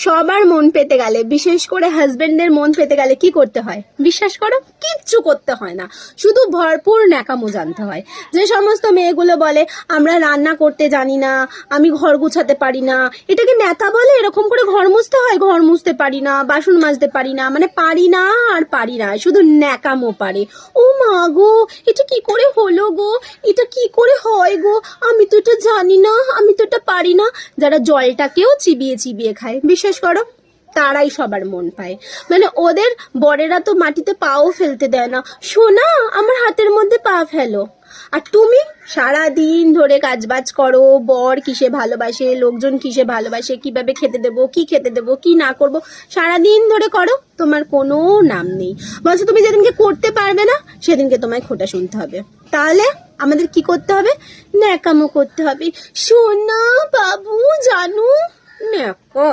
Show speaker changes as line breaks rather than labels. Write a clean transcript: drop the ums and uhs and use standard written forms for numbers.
সবার মন পেতে গেলে, বিশেষ করে হাজবেন্ডের মন পেতে গেলে কি করতে হয় বিশ্বাস করো? কিচ্ছু করতে হয় না, শুধু ভরপুর ন্যাকামো জানতে হয়। যে সমস্ত মেয়েগুলো বলে আমরা রান্না করতে জানি না, আমি ঘর গুছাতে পারি না, এটাকে ন্যাকা বলে? এরকম করে ঘর মুছতে হয়? ঘর মুছতে পারি না, বাসন মাজতে পারি না, মানে পারি না আর পারি না, শুধু ন্যাকামো পারে। ও মা গো, এটা কি করে হলো গো, এটা কি করে হয় গো, আমি তো এটা জানি না, আমি তো এটা পারি না। যারা জলটাকেও চিবিয়ে চিবিয়ে খায় বিশ্বাস করো, তারাই সবার মন পায়। মানে ওদের বরেরা তো মাটিতে পাও ফেলতে দেয় না, সোনা আমার হাতের মধ্যে পা ফেলো। আর তুমি সারা দিন ধরে কাজবাজ করো, বর কিসে ভালোবাসে, লোকজন কিসে ভালোবাসে, কিভাবে খেতে দেবো, কি খেতে দেবো, কি না করব, সারা দিন ধরে করো, তোমার কোনো নাম নেই। বলছো তুমি যেদিনকে করতে পারবে না সেদিনকে তোমায় খোটা শুনতে হবে। তাহলে আমাদের কি করতে হবে? ন্যাকামো করতে হবে। সোনা বাবু জানু ন্যাকা।